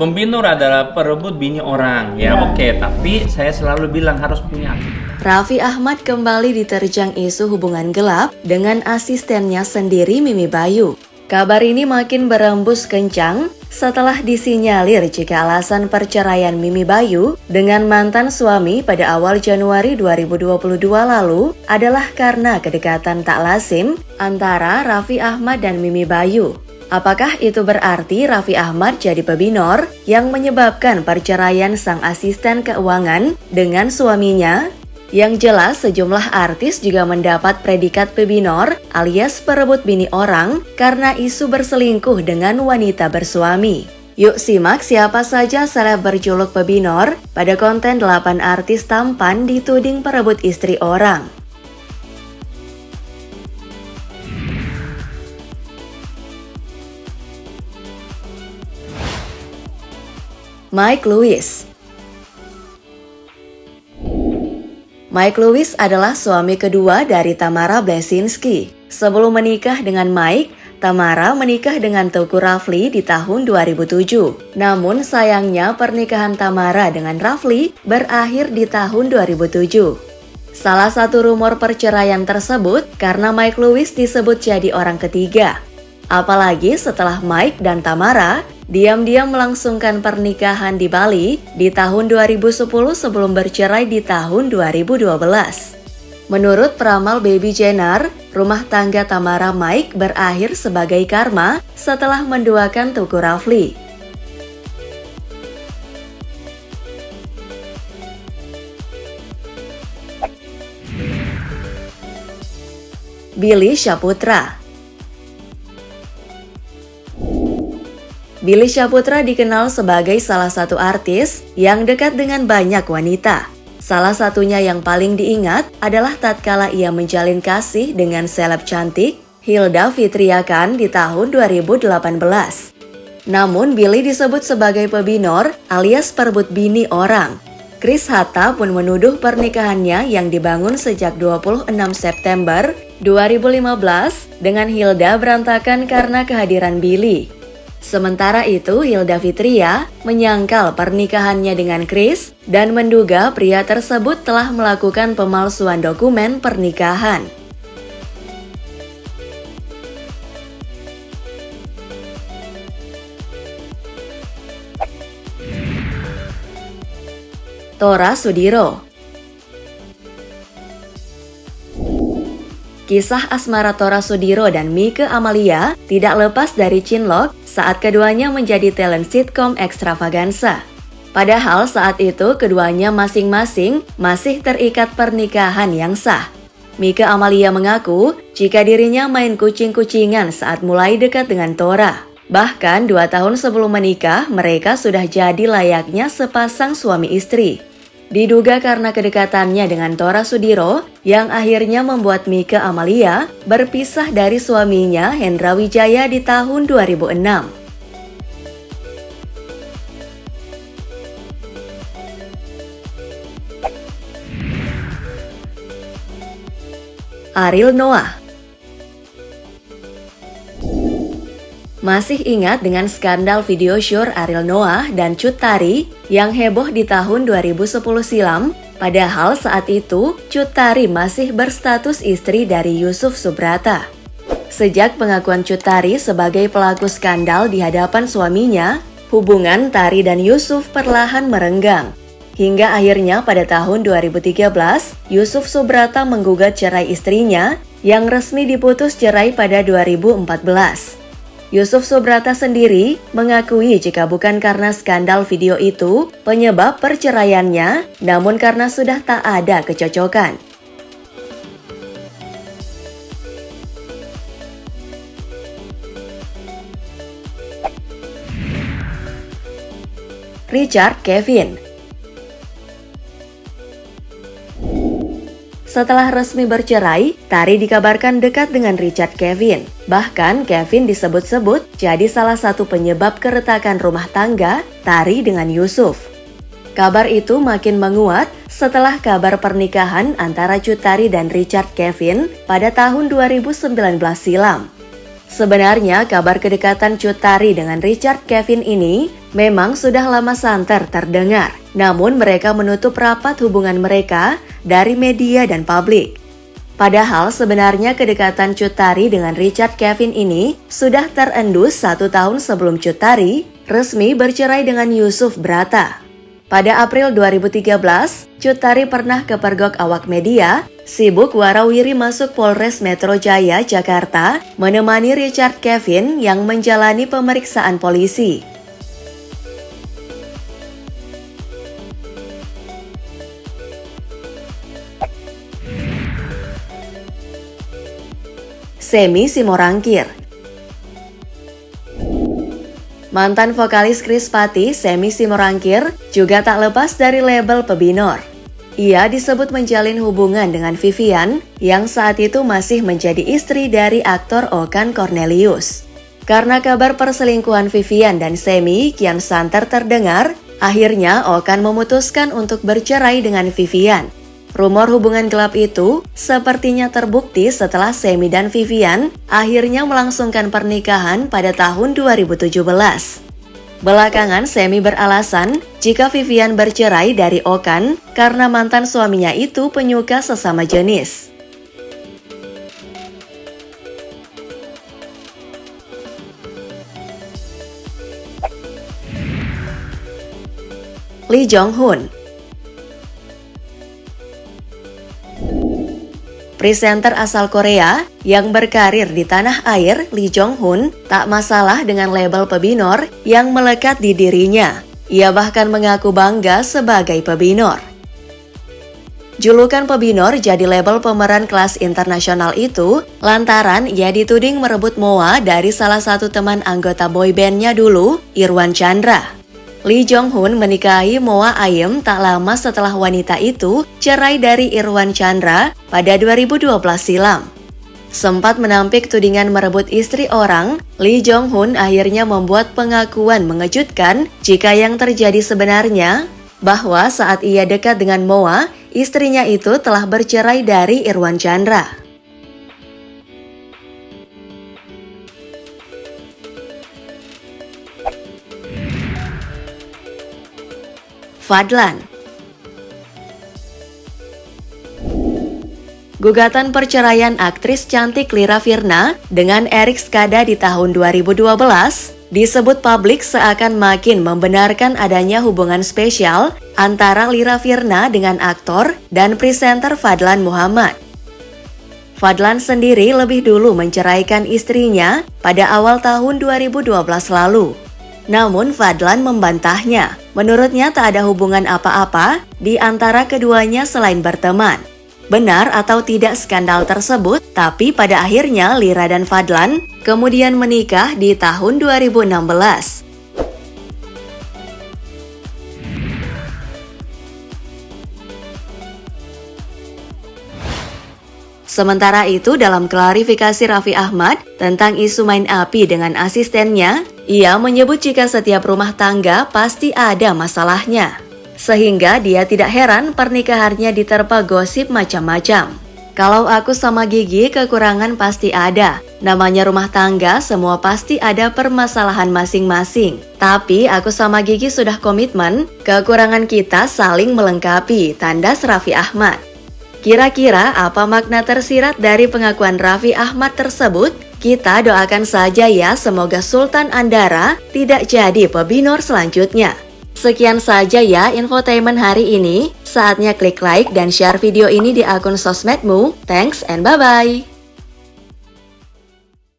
Pembinor adalah perebut bini orang. Ya oke, tapi saya selalu bilang harus punya. Raffi Ahmad kembali diterjang isu hubungan gelap dengan asistennya sendiri Mimi Bayu. Kabar ini makin berembus kencang setelah disinyalir jika alasan perceraian Mimi Bayu dengan mantan suami pada awal Januari 2022 lalu adalah karena kedekatan tak lazim antara Raffi Ahmad dan Mimi Bayu. Apakah itu berarti Raffi Ahmad jadi pebinor yang menyebabkan perceraian sang asisten keuangan dengan suaminya? Yang jelas, sejumlah artis juga mendapat predikat pebinor alias perebut bini orang karena isu berselingkuh dengan wanita bersuami. Yuk simak siapa saja seleb berjuluk pebinor pada konten 8 artis tampan dituding perebut istri orang. Mike Lewis. Mike Lewis adalah suami kedua dari Tamara Blesinski. Sebelum menikah dengan Mike, Tamara menikah dengan Teuku Rafli di tahun 2007. Namun sayangnya pernikahan Tamara dengan Rafli berakhir di tahun 2007. Salah satu rumor perceraian tersebut karena Mike Lewis disebut jadi orang ketiga. Apalagi setelah Mike dan Tamara diam-diam melangsungkan pernikahan di Bali di tahun 2010 sebelum bercerai di tahun 2012. Menurut peramal Baby Jenner, rumah tangga Tamara Mike berakhir sebagai karma setelah menduakan Teuku Rafli. Billy Syahputra. Billy Syahputra dikenal sebagai salah satu artis yang dekat dengan banyak wanita. Salah satunya yang paling diingat adalah tatkala ia menjalin kasih dengan seleb cantik Hilda Fitriakan di tahun 2018. Namun Billy disebut sebagai pebinor alias perebut bini orang. Chris Hatta pun menuduh pernikahannya yang dibangun sejak 26 September 2015 dengan Hilda berantakan karena kehadiran Billy. Sementara itu, Hilda Fitria menyangkal pernikahannya dengan Chris dan menduga pria tersebut telah melakukan pemalsuan dokumen pernikahan. Tora Sudiro. Kisah asmara Tora Sudiro dan Mike Amalia tidak lepas dari Cinlok saat keduanya menjadi talent sitkom ekstravaganza. Padahal saat itu keduanya masing-masing masih terikat pernikahan yang sah. Mike Amalia mengaku jika dirinya main kucing-kucingan saat mulai dekat dengan Tora. Bahkan 2 tahun sebelum menikah, mereka sudah jadi layaknya sepasang suami istri. Diduga karena kedekatannya dengan Tora Sudiro yang akhirnya membuat Mike Amalia berpisah dari suaminya Hendra Wijaya di tahun 2006. Ariel Noah. Masih ingat dengan skandal video syur Ariel Noah dan Cut Tari yang heboh di tahun 2010 silam? Padahal saat itu Cut Tari masih berstatus istri dari Yusuf Subrata. Sejak pengakuan Cut Tari sebagai pelaku skandal di hadapan suaminya, hubungan Tari dan Yusuf perlahan merenggang. Hingga akhirnya pada tahun 2013, Yusuf Subrata menggugat cerai istrinya yang resmi diputus cerai pada 2014. Yusuf Subrata sendiri mengakui jika bukan karena skandal video itu penyebab perceraiannya, namun karena sudah tak ada kecocokan. Richard Kevin. Setelah resmi bercerai, Tari dikabarkan dekat dengan Richard Kevin. Bahkan Kevin disebut-sebut jadi salah satu penyebab keretakan rumah tangga Tari dengan Yusuf. Kabar itu makin menguat setelah kabar pernikahan antara Cut Tari dan Richard Kevin pada tahun 2019 silam. Sebenarnya kabar kedekatan Cut Tari dengan Richard Kevin ini memang sudah lama santer terdengar. Namun mereka menutup rapat hubungan mereka dari media dan publik. Padahal sebenarnya kedekatan Cut Tari dengan Richard Kevin ini sudah terendus 1 tahun sebelum Cut Tari resmi bercerai dengan Yusuf Brata. Pada April 2013, Cut Tari pernah kepergok awak media, sibuk warawiri masuk Polres Metro Jaya, Jakarta, menemani Richard Kevin yang menjalani pemeriksaan polisi. Semi Simorangkir. Mantan vokalis Krispatih, Semi Simorangkir, juga tak lepas dari label Pebinor. Ia disebut menjalin hubungan dengan Vivian, yang saat itu masih menjadi istri dari aktor Okan Cornelius. Karena kabar perselingkuhan Vivian dan Semi kian santer terdengar, akhirnya Okan memutuskan untuk bercerai dengan Vivian. Rumor hubungan gelap itu sepertinya terbukti setelah Semi dan Vivian akhirnya melangsungkan pernikahan pada tahun 2017. Belakangan Semi beralasan jika Vivian bercerai dari Okan karena mantan suaminya itu penyuka sesama jenis. Lee Jong Hun. Presenter asal Korea yang berkarir di tanah air, Lee Jong Hun, tak masalah dengan label Pebinor yang melekat di dirinya. Ia bahkan mengaku bangga sebagai Pebinor. Julukan Pebinor jadi label pemeran kelas internasional itu lantaran ia dituding merebut Moa dari salah satu teman anggota boybandnya dulu, Irwan Chandra. Lee Jong Hun menikahi Moa Ayem tak lama setelah wanita itu cerai dari Irwan Chandra pada 2012 silam. Sempat menampik tudingan merebut istri orang, Lee Jong Hun akhirnya membuat pengakuan mengejutkan jika yang terjadi sebenarnya bahwa saat ia dekat dengan Moa, istrinya itu telah bercerai dari Irwan Chandra. Fadlan. Gugatan perceraian aktris cantik Lira Firna dengan Erik Skada di tahun 2012 disebut publik seakan makin membenarkan adanya hubungan spesial antara Lira Firna dengan aktor dan presenter Fadlan Muhammad. Fadlan sendiri lebih dulu menceraikan istrinya pada awal tahun 2012 lalu. Namun Fadlan membantahnya. Menurutnya tak ada hubungan apa-apa di antara keduanya selain berteman. Benar atau tidak skandal tersebut, tapi pada akhirnya Lira dan Fadlan kemudian menikah di tahun 2016. Sementara itu, dalam klarifikasi Raffi Ahmad tentang isu main api dengan asistennya, ia menyebut jika setiap rumah tangga pasti ada masalahnya. Sehingga dia tidak heran pernikahannya diterpa gosip macam-macam. Kalau aku sama Gigi kekurangan pasti ada. Namanya rumah tangga, semua pasti ada permasalahan masing-masing. Tapi aku sama Gigi sudah komitmen, kekurangan kita saling melengkapi, tandas Raffi Ahmad. Kira-kira apa makna tersirat dari pengakuan Raffi Ahmad tersebut? Kita doakan saja ya, semoga Sultan Andara tidak jadi Pebinor selanjutnya. Sekian saja ya infotainment hari ini. Saatnya klik like dan share video ini di akun sosmedmu. Thanks and bye-bye.